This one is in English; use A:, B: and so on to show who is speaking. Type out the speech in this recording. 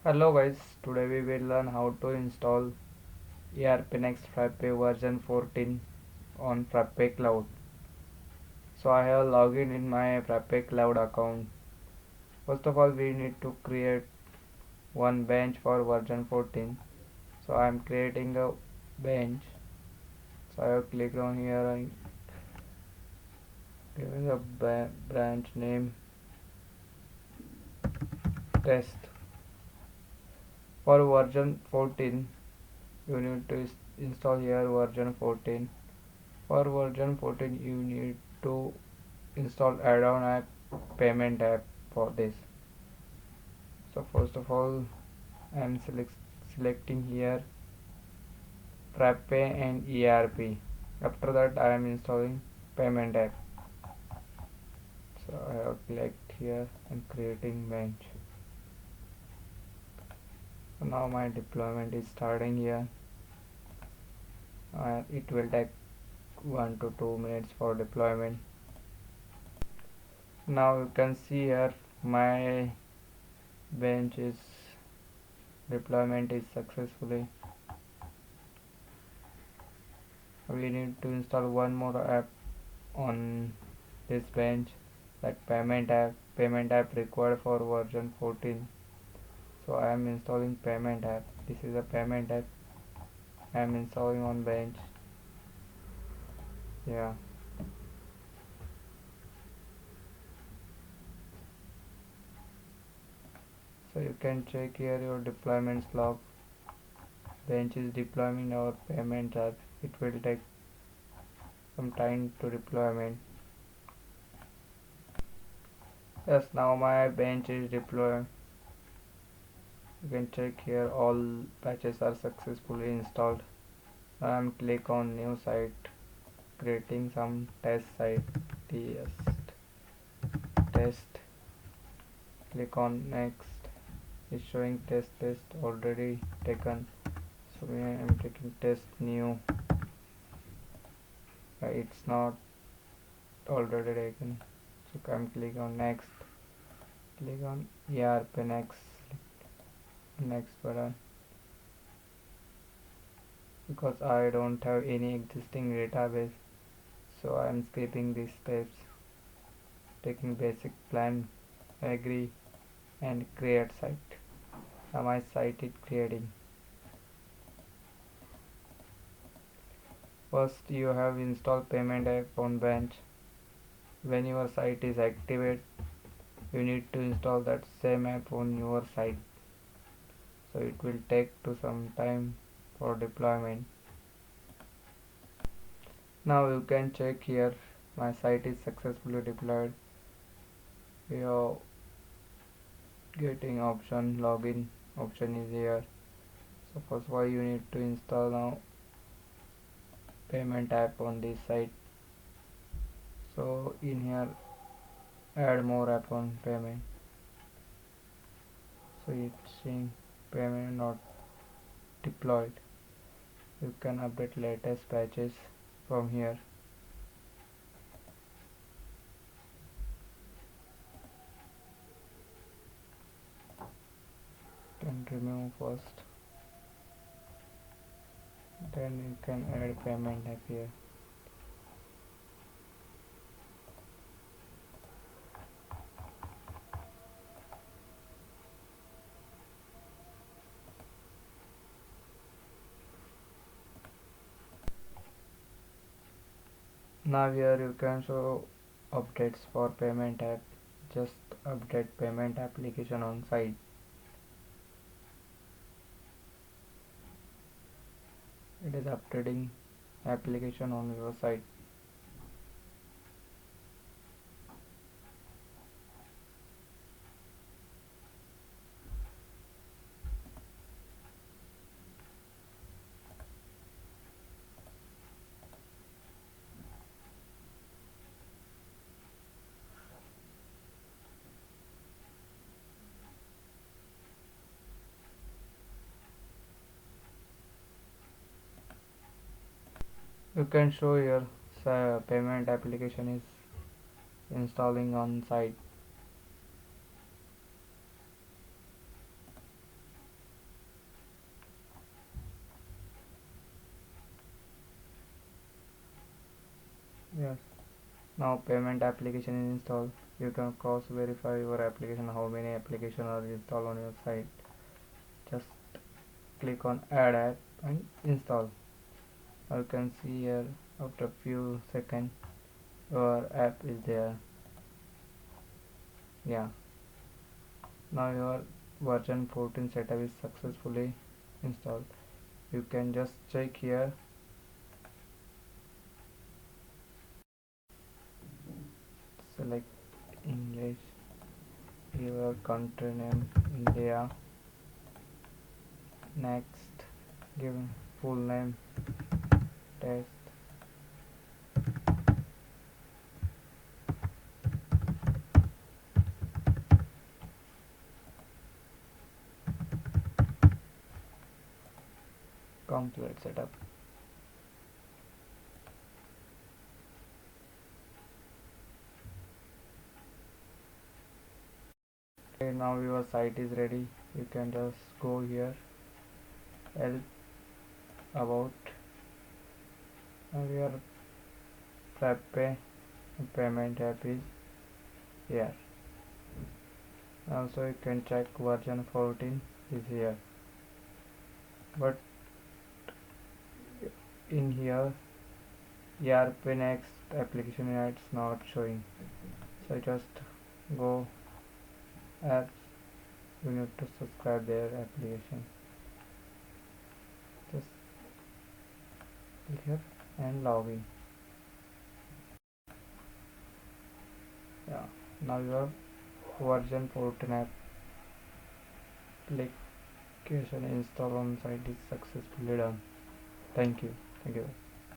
A: Hello guys, today we will learn how to install ERPNext Frappe version 14 on Frappe Cloud. So I have logged in my Frappe Cloud account. First of all, we need to create one bench for version 14. So I am creating a bench. So I have clicked on here and giving a branch name test. For version 14, you need to install here version 14. For version 14 you need to install add-on app, payment app for this. So first of all I am selecting here Frappe and ERP. After that I am installing payment app. So I have clicked here and creating bench. So now my deployment is starting here. It will take 1 to 2 minutes for deployment. Now you can see here my bench is deployment is successfully. We need to install one more app on this bench, like payment app required for version 14. So I am installing payment app. This is a payment app I am installing on bench. Yeah, so you can check here your deployments log. Bench is deploying our payment app. It will take some time to deployment. Yes, now my bench is deployed. You can check here all patches are successfully installed. Now I'm click on new site, creating some test site. Test. Click on next. It's showing test already taken. So I am taking test new. It's not already taken. So I'm click on next. Click on ERPNext. Next button. Because I don't have any existing database, so I am skipping these steps, taking basic plan, agree and create site. Now my site is creating. First you have installed payment app on bench. When your site is activated, you need to install that same app on your site, so it will take to some time for deployment. Now you can check here my site is successfully deployed. We are getting option, login option is here. So first of all you need to install now payment app on this site. So in here add more app on payment. So it's saying payment not deployed. You can update latest patches from here. Can remove first, then you can add payment app here. Now here you can show updates for payment app. Just update payment application on site. It is updating application on your site. You can show your payment application is installing on site. Now payment application is installed. You can cross verify your application, how many applications are installed on your site. Just click on add app and install. Now you can see here after few seconds your app is there. Yeah, now your version 14 setup is successfully installed. You can just check here, select English, your country name India, next, give full name, test, complete setup. Okay, now your site is ready. You can just go here, help, about, and your Frappe payment app is here. Also you can check version 14 is here, but in here ERPNext application it's not showing. So just go apps, you need to subscribe their application. Just click here and log in. Yeah, now your version 14 application install on site is successfully done. Thank you.